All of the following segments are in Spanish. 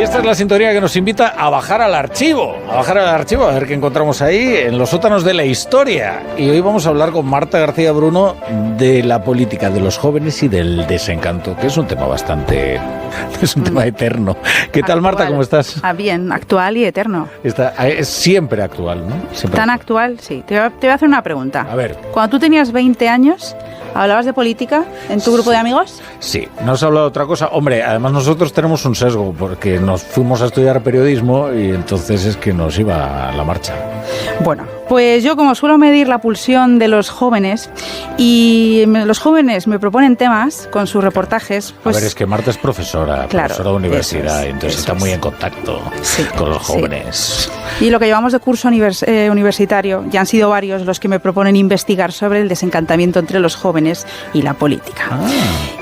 esta es la sintonía que nos invita a bajar al archivo, a ver qué encontramos ahí en los sótanos de la historia. Y hoy vamos a hablar con Marta García Bruno de la política de los jóvenes y del desencanto, que es un tema tema eterno. ¿Qué tal, Marta? ¿Cómo estás? Bien, actual y eterno. Es siempre actual, ¿no? Siempre Tan actual, sí. Te voy a hacer una pregunta. A ver. Cuando tú tenías 20 años, ¿hablabas de política en tu grupo de amigos? Sí, no se ha hablado de otra cosa. Hombre, además nosotros tenemos un sesgo porque nos fuimos a estudiar periodismo y entonces es que nos iba a la marcha. Bueno, pues yo como suelo medir la pulsión de los jóvenes y los jóvenes me proponen temas con sus reportajes, pues... A ver, es que Marta es profesora de universidad, entonces está muy en contacto con los jóvenes. Sí. Y lo que llevamos de curso universitario, ya han sido varios los que me proponen investigar sobre el desencantamiento entre los jóvenes y la política.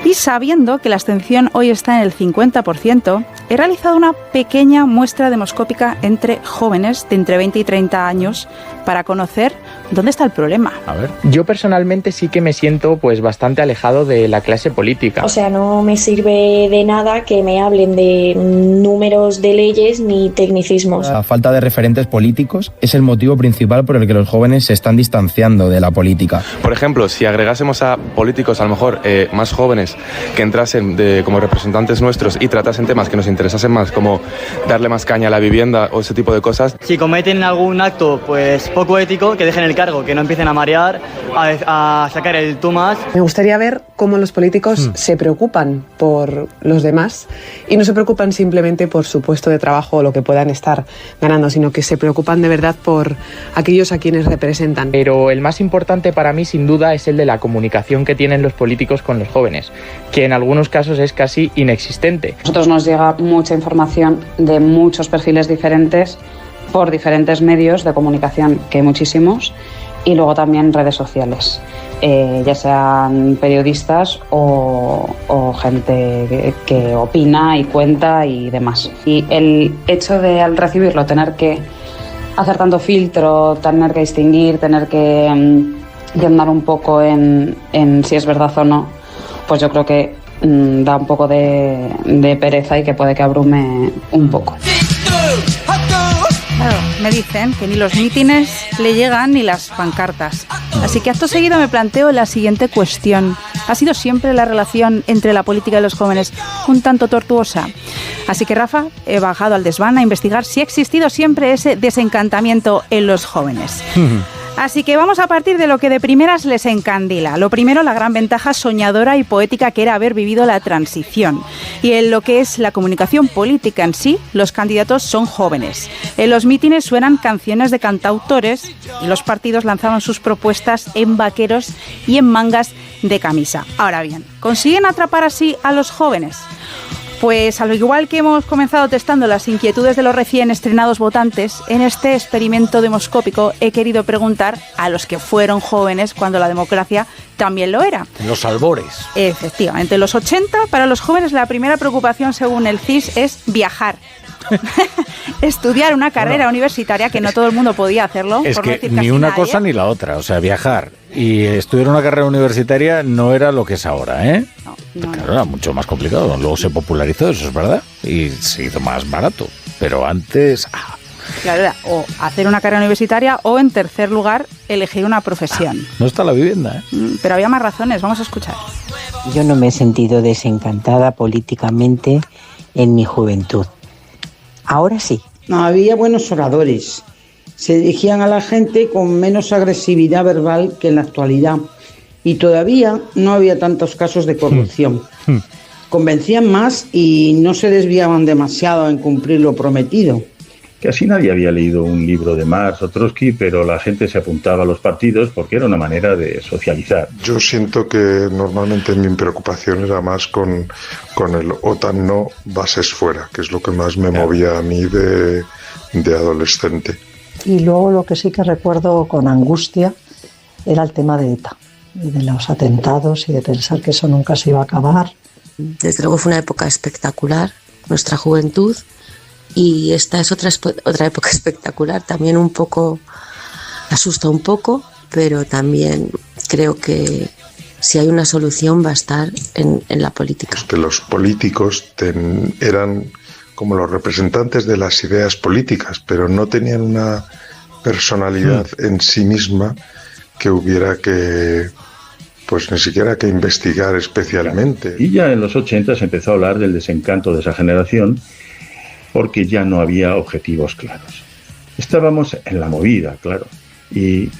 Y sabiendo que la abstención hoy está en el 50%, he realizado una pequeña muestra demoscópica entre jóvenes de entre 20 y 30 años para conocer dónde está el problema. A ver. Yo personalmente sí que me siento pues bastante alejado de la clase política. O sea, no me sirve de nada que me hablen de números de leyes ni tecnicismos. La falta de referentes políticos es el motivo principal por el que los jóvenes se están distanciando de la política. Por ejemplo, si agregásemos a políticos a lo mejor más jóvenes que entrasen como representantes nuestros y tratasen temas que nos interesasen más, como darle más caña a la vivienda o ese tipo de cosas. Si cometen algún acto pues poco ético, que dejen el cargo, que no empiecen a marear, a sacar el tú más. Me gustaría ver cómo los políticos se preocupan por los demás y no se preocupan simplemente por su puesto de trabajo o lo que puedan estar ganando, sino que se preocupan de verdad por aquellos a quienes representan. Pero el más importante para mí, sin duda, es el de la comunicación que tienen los políticos con los jóvenes, que en algunos casos es casi inexistente. A nosotros nos llega mucha información de muchos perfiles diferentes por diferentes medios de comunicación, que hay muchísimos, y luego también redes sociales, ya sean periodistas o gente que opina y cuenta y demás. Y el hecho de al recibirlo tener que hacer tanto filtro, tener que distinguir, tener que andar un poco en si es verdad o no, pues yo creo que da un poco de pereza y que puede que abrume un poco. Claro, me dicen que ni los mítines le llegan ni las pancartas. Así que acto seguido me planteo la siguiente cuestión. ¿Ha sido siempre la relación entre la política y los jóvenes un tanto tortuosa? Así que, Rafa, he bajado al desván a investigar si ha existido siempre ese desencantamiento en los jóvenes. Así que vamos a partir de lo que de primeras les encandila. Lo primero, la gran ventaja soñadora y poética que era haber vivido la transición. Y en lo que es la comunicación política en sí, los candidatos son jóvenes. En los mítines suenan canciones de cantautores y los partidos lanzaban sus propuestas en vaqueros y en mangas de camisa. Ahora bien, ¿consiguen atrapar así a los jóvenes? Pues al igual que hemos comenzado testando las inquietudes de los recién estrenados votantes, en este experimento demoscópico he querido preguntar a los que fueron jóvenes cuando la democracia también lo era. Los albores. Efectivamente, en los 80 para los jóvenes la primera preocupación según el CIS es viajar. Estudiar una carrera universitaria, que no todo el mundo podía hacerlo. Es por que no decir ni casi una nadie. cosa ni la otra, o sea, viajar y estudiar una carrera universitaria no era lo que es ahora, ¿eh? Claro, era mucho más complicado. Luego se popularizó, eso es verdad, y se hizo más barato. Pero antes... Claro, era o hacer una carrera universitaria o, en tercer lugar, elegir una profesión. No está la vivienda, ¿eh? Pero había más razones, vamos a escuchar. Yo no me he sentido desencantada políticamente en mi juventud. Ahora sí. No, había buenos oradores. Se dirigían a la gente con menos agresividad verbal que en la actualidad. Y todavía no había tantos casos de corrupción. Convencían más y no se desviaban demasiado en cumplir lo prometido. Casi nadie había leído un libro de Marx o Trotsky, pero la gente se apuntaba a los partidos porque era una manera de socializar. Yo siento que normalmente mi preocupación era más con el OTAN no, bases fuera, que es lo que más me movía a mí de adolescente. Y luego lo que sí que recuerdo con angustia era el tema de ETA, y de los atentados y de pensar que eso nunca se iba a acabar. Desde luego fue una época espectacular, nuestra juventud. Y esta es otra época espectacular, también un poco, asusta un poco, pero también creo que si hay una solución va a estar en la política. Que los políticos eran como los representantes de las ideas políticas, pero no tenían una personalidad en sí misma que hubiera que, pues ni siquiera que investigar especialmente. Y ya en los 80 se empezó a hablar del desencanto de esa generación porque ya no había objetivos claros. Estábamos en la movida, claro, y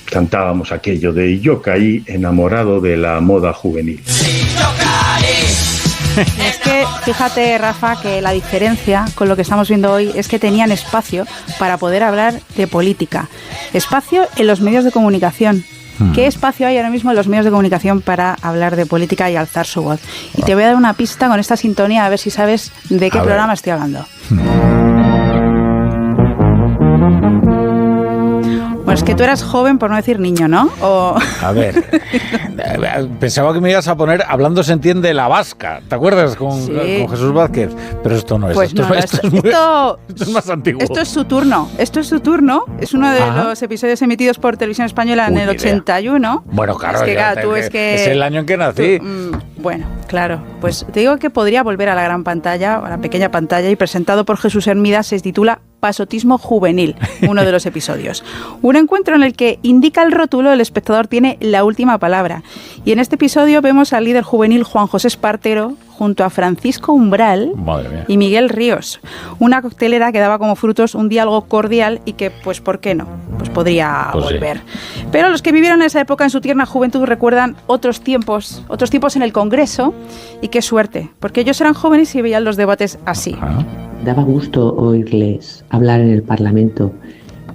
cantábamos aquello de "yo caí enamorado de la moda juvenil". Es que fíjate, Rafa, que la diferencia con lo que estamos viendo hoy es que tenían espacio para poder hablar de política. Espacio en los medios de comunicación. ¿Qué espacio hay ahora mismo en los medios de comunicación para hablar de política y alzar su voz? Y te voy a dar una pista con esta sintonía, a ver si sabes de qué programa estoy hablando. Bueno, es que tú eras joven, por no decir niño, ¿no? A ver, pensaba que me ibas a poner Hablando se entiende la vasca, ¿te acuerdas? Con Jesús Vázquez, pero esto no es. Pues esto es más antiguo. Esto es su turno, es uno de los episodios emitidos por Televisión Española en el 81. Bueno, claro, es el año en que nací. Bueno, claro, pues te digo que podría volver a la gran pantalla, a la pequeña pantalla, y presentado por Jesús Hermida, se titula Pasotismo Juvenil, uno de los episodios. Un encuentro en el que indica el rótulo, el espectador tiene la última palabra. Y en este episodio vemos al líder juvenil Juan José Espartero junto a Francisco Umbral y Miguel Ríos. Una coctelera que daba como frutos un diálogo cordial y que, pues, ¿por qué no? Pues podría volver. Sí. Pero los que vivieron esa época en su tierna juventud recuerdan otros tiempos en el Congreso, y qué suerte, porque ellos eran jóvenes y veían los debates así. Daba gusto oírles hablar en el Parlamento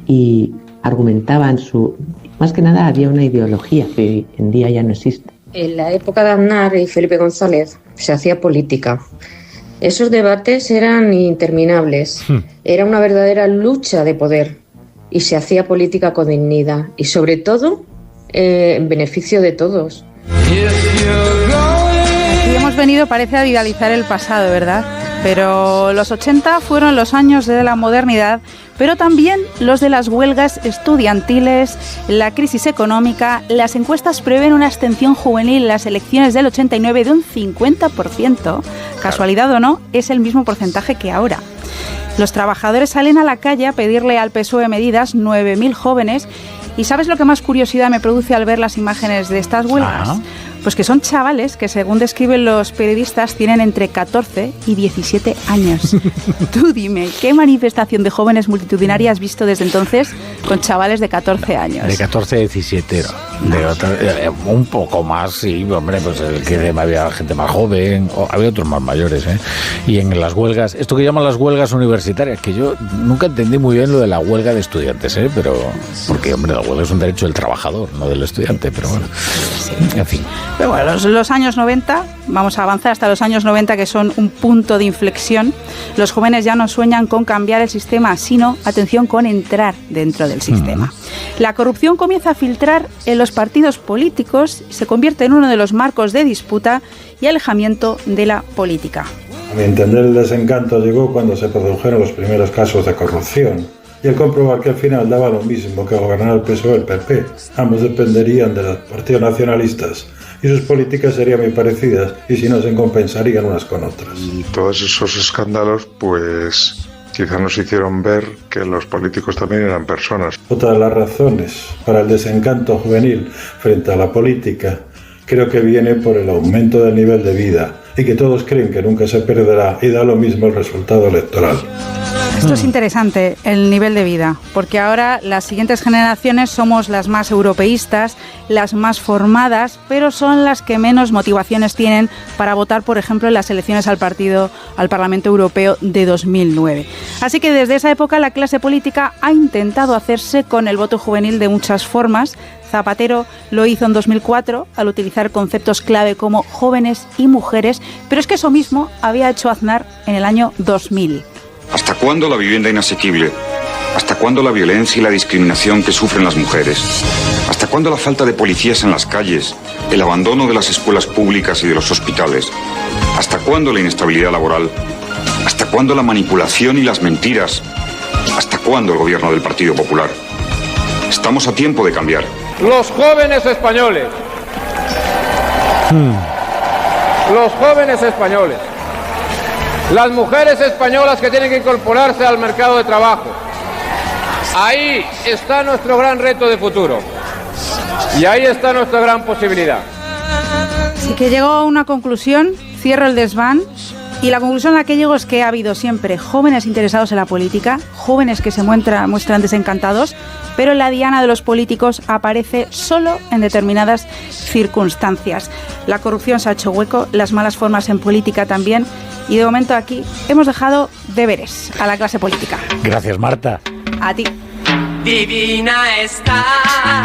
y argumentaban más que nada había una ideología que hoy en día ya no existe. En la época de Aznar y Felipe González se hacía política. Esos debates eran interminables. Era una verdadera lucha de poder y se hacía política con dignidad y sobre todo en beneficio de todos. Aquí hemos venido, parece, a idealizar el pasado, ¿verdad? Pero los 80 fueron los años de la modernidad, pero también los de las huelgas estudiantiles, la crisis económica. Las encuestas prevén una abstención juvenil en las elecciones del 89 de un 50%. Casualidad o no, es el mismo porcentaje que ahora. Los trabajadores salen a la calle a pedirle al PSOE medidas, 9.000 jóvenes. ¿Y sabes lo que más curiosidad me produce al ver las imágenes de estas huelgas? Pues que son chavales que, según describen los periodistas, tienen entre 14 y 17 años. Tú dime, ¿qué manifestación de jóvenes multitudinaria has visto desde entonces con chavales de 14 años? De 14 a 17, un poco más, sí, hombre, pues que había gente más joven, había otros más mayores, ¿eh? Y en las huelgas, esto que llaman las huelgas universitarias, que yo nunca entendí muy bien lo de la huelga de estudiantes, ¿eh? Pero, porque, hombre, la huelga es un derecho del trabajador, no del estudiante, pero bueno, en fin. Pero bueno, los años 90, vamos a avanzar hasta los años 90, que son un punto de inflexión. Los jóvenes ya no sueñan con cambiar el sistema, sino, atención, con entrar dentro del sistema. La corrupción comienza a filtrar en los partidos políticos y se convierte en uno de los marcos de disputa y alejamiento de la política. A mi entender, el desencanto llegó cuando se produjeron los primeros casos de corrupción. Y al comprobar que al final daba lo mismo que gobernar el PSOE o el PP, ambos dependerían de los partidos nacionalistas y sus políticas serían muy parecidas y si no se compensarían unas con otras. Y todos esos escándalos, pues quizá nos hicieron ver que los políticos también eran personas. Otra de las razones para el desencanto juvenil frente a la política creo que viene por el aumento del nivel de vida y que todos creen que nunca se perderá y da lo mismo el resultado electoral. Esto es interesante, el nivel de vida, porque ahora las siguientes generaciones somos las más europeístas, las más formadas, pero son las que menos motivaciones tienen para votar, por ejemplo, en las elecciones al Parlamento Europeo de 2009. Así que desde esa época la clase política ha intentado hacerse con el voto juvenil de muchas formas. Zapatero lo hizo en 2004 al utilizar conceptos clave como jóvenes y mujeres, pero es que eso mismo había hecho Aznar en el año 2000. ¿Hasta cuándo la vivienda inasequible? ¿Hasta cuándo la violencia y la discriminación que sufren las mujeres? ¿Hasta cuándo la falta de policías en las calles? ¿El abandono de las escuelas públicas y de los hospitales? ¿Hasta cuándo la inestabilidad laboral? ¿Hasta cuándo la manipulación y las mentiras? ¿Hasta cuándo el gobierno del Partido Popular? Estamos a tiempo de cambiar. Los jóvenes españoles. Los jóvenes españoles Las mujeres españolas que tienen que incorporarse al mercado de trabajo. Ahí está nuestro gran reto de futuro. Y ahí está nuestra gran posibilidad. Así que llego a una conclusión, cierro el desván, y la conclusión a la que llego es que ha habido siempre jóvenes interesados en la política, jóvenes que se muestran desencantados, pero la diana de los políticos aparece solo en determinadas circunstancias. La corrupción se ha hecho hueco, las malas formas en política también, y de momento aquí hemos dejado deberes a la clase política. Gracias, Marta. A ti. Divina está.